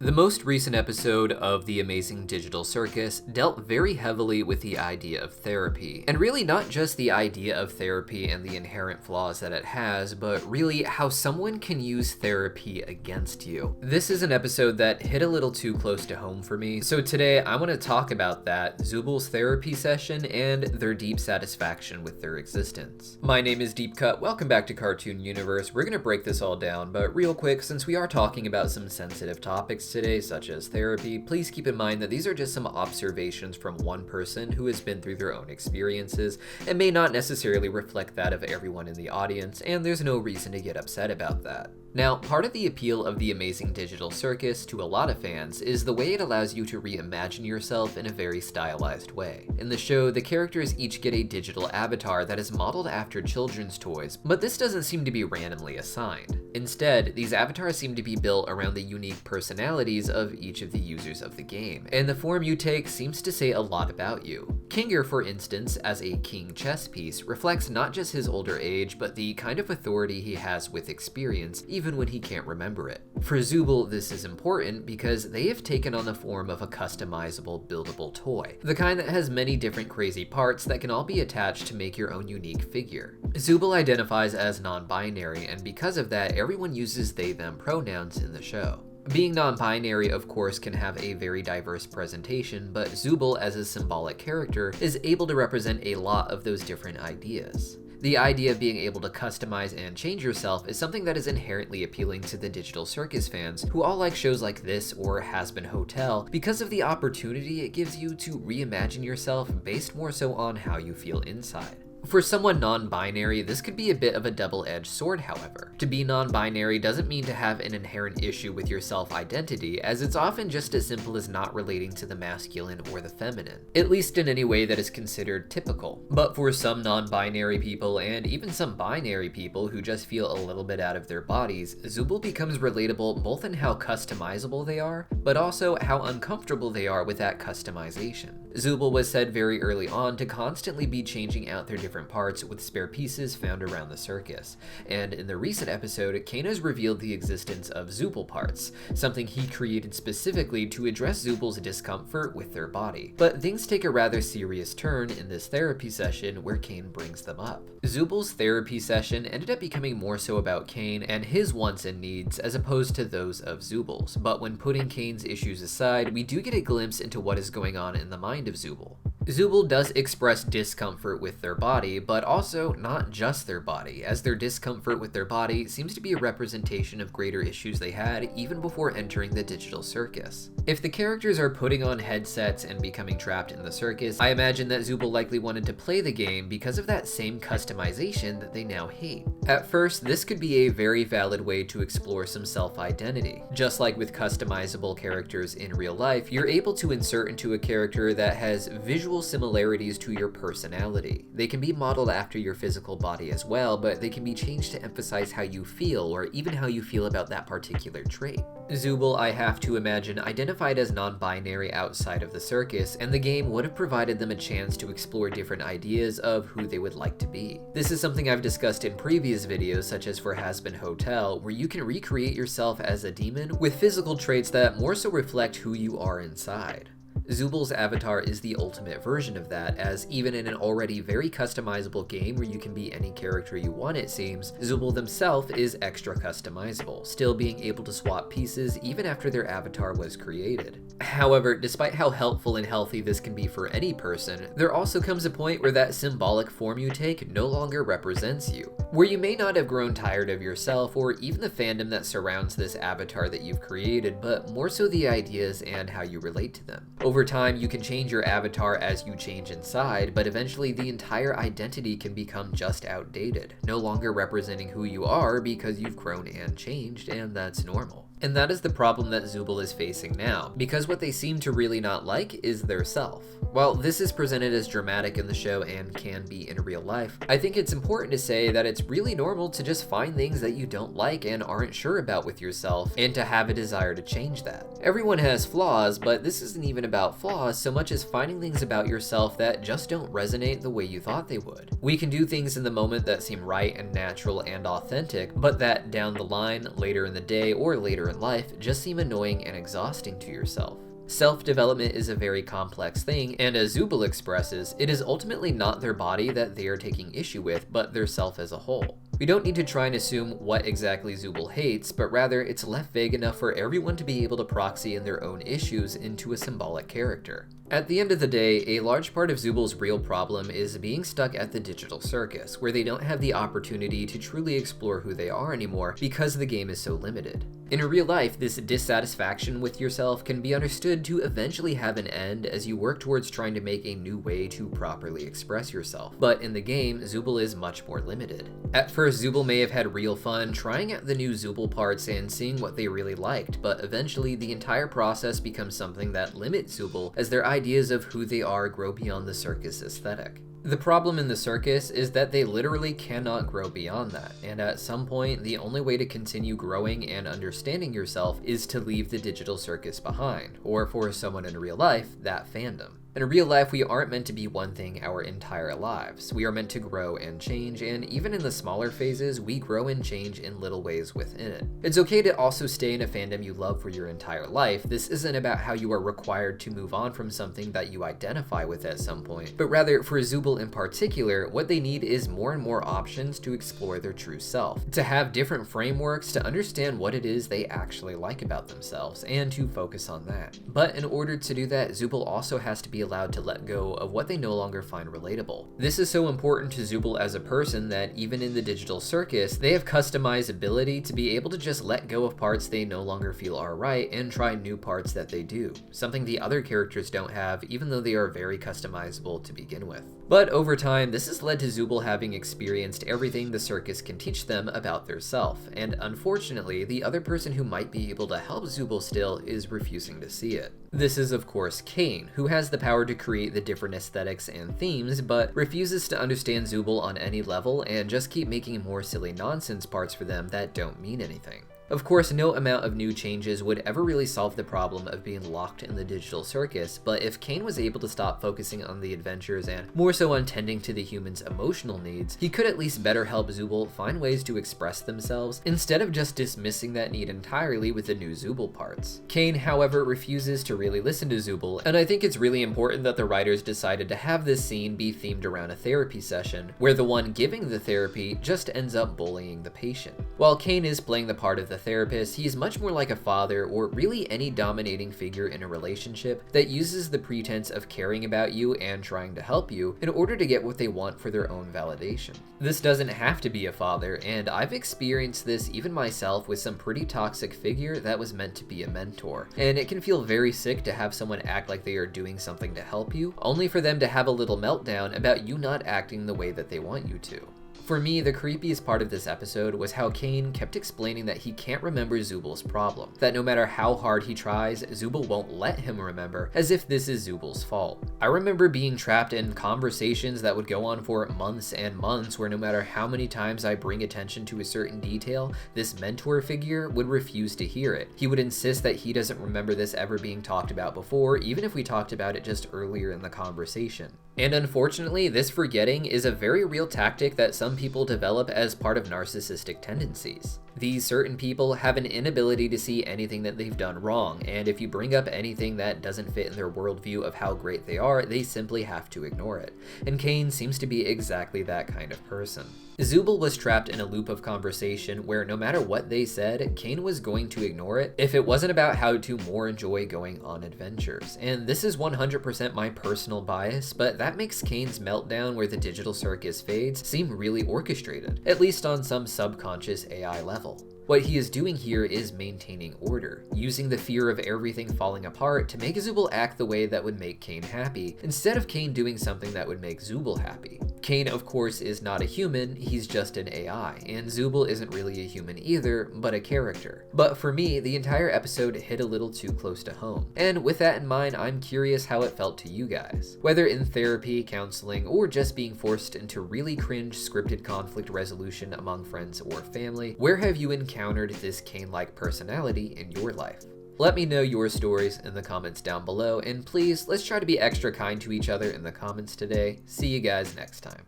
The most recent episode of The Amazing Digital Circus dealt very heavily with the idea of therapy, and really not just the idea of therapy and the inherent flaws that it has, but really how someone can use therapy against you. This is an episode that hit a little too close to home for me, so today I want to talk about that, Zoobl's therapy session, and their deep satisfaction with their existence. My name is Deep Cut, welcome back to Cartoon Universe. We're gonna break this all down, but real quick, since we are talking about some sensitive topics today, such as therapy, please keep in mind that these are just some observations from one person who has been through their own experiences and may not necessarily reflect that of everyone in the audience, and there's no reason to get upset about that. Now, part of the appeal of The Amazing Digital Circus to a lot of fans is the way it allows you to reimagine yourself in a very stylized way. In the show, the characters each get a digital avatar that is modeled after children's toys, but this doesn't seem to be randomly assigned. Instead, these avatars seem to be built around the unique personalities of each of the users of the game, and the form you take seems to say a lot about you. Kinger, for instance, as a king chess piece, reflects not just his older age, but the kind of authority he has with experience, even when he can't remember it. For Zooble, this is important because they have taken on the form of a customizable, buildable toy, the kind that has many different crazy parts that can all be attached to make your own unique figure. Zooble identifies as non-binary, and because of that, everyone uses they/them pronouns in the show. Being non-binary, of course, can have a very diverse presentation, but Zooble, as a symbolic character, is able to represent a lot of those different ideas. The idea of being able to customize and change yourself is something that is inherently appealing to the Digital Circus fans, who all like shows like this or Hazbin Hotel because of the opportunity it gives you to reimagine yourself based more so on how you feel inside. For someone non-binary, this could be a bit of a double-edged sword, however. To be non-binary doesn't mean to have an inherent issue with your self-identity, as it's often just as simple as not relating to the masculine or the feminine, at least in any way that is considered typical. But for some non-binary people, and even some binary people who just feel a little bit out of their bodies, Zooble becomes relatable both in how customizable they are, but also how uncomfortable they are with that customization. Zooble was said very early on to constantly be changing out their different parts with spare pieces found around the circus, and in the recent episode, Kane has revealed the existence of Zooble parts, something he created specifically to address Zooble's discomfort with their body. But things take a rather serious turn in this therapy session where Kane brings them up. Zooble's therapy session ended up becoming more so about Kane and his wants and needs as opposed to those of Zooble's, but when putting Kane's issues aside, we do get a glimpse into what is going on in the mind of Zooble. Zooble does express discomfort with their body, but also not just their body, as their discomfort with their body seems to be a representation of greater issues they had even before entering the digital circus. If the characters are putting on headsets and becoming trapped in the circus, I imagine that Zooble likely wanted to play the game because of that same customization that they now hate. At first, this could be a very valid way to explore some self-identity. Just like with customizable characters in real life, you're able to insert into a character that has visual similarities to your personality. They can be modeled after your physical body as well, but they can be changed to emphasize how you feel or even how you feel about that particular trait. Zooble, I have to imagine, identified as non-binary outside of the circus, and the game would have provided them a chance to explore different ideas of who they would like to be. This is something I've discussed in previous videos, such as for Hazbin Hotel, where you can recreate yourself as a demon with physical traits that more so reflect who you are inside. Zooble's avatar is the ultimate version of that, as even in an already very customizable game where you can be any character you want, it seems, Zooble themselves is extra customizable, still being able to swap pieces even after their avatar was created. However, despite how helpful and healthy this can be for any person, there also comes a point where that symbolic form you take no longer represents you, where you may not have grown tired of yourself or even the fandom that surrounds this avatar that you've created, but more so the ideas and how you relate to them. Over time, you can change your avatar as you change inside, but eventually the entire identity can become just outdated, no longer representing who you are because you've grown and changed, and that's normal. And that is the problem that Zooble is facing now, because what they seem to really not like is their self. While this is presented as dramatic in the show and can be in real life, I think it's important to say that it's really normal to just find things that you don't like and aren't sure about with yourself, and to have a desire to change that. Everyone has flaws, but this isn't even about flaws so much as finding things about yourself that just don't resonate the way you thought they would. We can do things in the moment that seem right and natural and authentic, but that down the line, later in the day or later later in life just seem annoying and exhausting to yourself. Self-development is a very complex thing, and as Zooble expresses, it is ultimately not their body that they are taking issue with, but their self as a whole. We don't need to try and assume what exactly Zooble hates, but rather it's left vague enough for everyone to be able to proxy in their own issues into a symbolic character. At the end of the day, a large part of Zooble's real problem is being stuck at the digital circus, where they don't have the opportunity to truly explore who they are anymore because the game is so limited. In real life, this dissatisfaction with yourself can be understood to eventually have an end as you work towards trying to make a new way to properly express yourself. But in the game, Zooble is much more limited. At first, Zooble may have had real fun trying out the new Zooble parts and seeing what they really liked, but eventually the entire process becomes something that limits Zooble as their ideas of who they are grow beyond the circus aesthetic. The problem in the circus is that they literally cannot grow beyond that, and at some point, the only way to continue growing and understanding yourself is to leave the digital circus behind, or for someone in real life, that fandom. In real life, we aren't meant to be one thing our entire lives. We are meant to grow and change, and even in the smaller phases, we grow and change in little ways within it. It's okay to also stay in a fandom you love for your entire life. This isn't about how you are required to move on from something that you identify with at some point, but rather for Zooble in particular, what they need is more and more options to explore their true self, to have different frameworks to understand what it is they actually like about themselves, and to focus on that. But in order to do that, Zooble also has to be allowed to let go of what they no longer find relatable. This is so important to Zooble as a person that even in the digital circus, they have customizability to be able to just let go of parts they no longer feel are right and try new parts that they do, something the other characters don't have even though they are very customizable to begin with. But over time, this has led to Zooble having experienced everything the circus can teach them about their self, and unfortunately, the other person who might be able to help Zooble still is refusing to see it. This is of course Cain, who has the power to create the different aesthetics and themes, but refuses to understand Zooble on any level and just keep making more silly nonsense parts for them that don't mean anything. Of course, no amount of new changes would ever really solve the problem of being locked in the digital circus, but if Cain was able to stop focusing on the adventures and more so on tending to the humans' emotional needs, he could at least better help Zooble find ways to express themselves instead of just dismissing that need entirely with the new Zooble parts. Cain, however, refuses to really listen to Zooble, and I think it's really important that the writers decided to have this scene be themed around a therapy session, where the one giving the therapy just ends up bullying the patient. While Cain is playing the part of the therapist, he is much more like a father or really any dominating figure in a relationship that uses the pretense of caring about you and trying to help you in order to get what they want for their own validation. This doesn't have to be a father, and I've experienced this even myself with some pretty toxic figure that was meant to be a mentor, and it can feel very sick to have someone act like they are doing something to help you, only for them to have a little meltdown about you not acting the way that they want you to. For me, the creepiest part of this episode was how Cain kept explaining that he can't remember Zooble's problem, that no matter how hard he tries, Zooble won't let him remember, as if this is Zooble's fault. I remember being trapped in conversations that would go on for months and months where no matter how many times I bring attention to a certain detail, this mentor figure would refuse to hear it. He would insist that he doesn't remember this ever being talked about before, even if we talked about it just earlier in the conversation. And unfortunately, this forgetting is a very real tactic that some people develop as part of narcissistic tendencies. These certain people have an inability to see anything that they've done wrong, and if you bring up anything that doesn't fit in their worldview of how great they are, they simply have to ignore it. And Cain seems to be exactly that kind of person. Zooble was trapped in a loop of conversation where no matter what they said, Cain was going to ignore it if it wasn't about how to more enjoy going on adventures. And this is 100% my personal bias, but that makes Cain's meltdown where the digital circus fades seem really orchestrated, at least on some subconscious AI level. What he is doing here is maintaining order, using the fear of everything falling apart to make Zooble act the way that would make Cain happy, instead of Cain doing something that would make Zooble happy. Cain, of course, is not a human, he's just an AI, and Zooble isn't really a human either, but a character. But for me, the entire episode hit a little too close to home. And with that in mind, I'm curious how it felt to you guys. Whether in therapy, counseling, or just being forced into really cringe scripted conflict resolution among friends or family, where have you encountered this Cain-like personality in your life? Let me know your stories in the comments down below, and please, let's try to be extra kind to each other in the comments today. See you guys next time.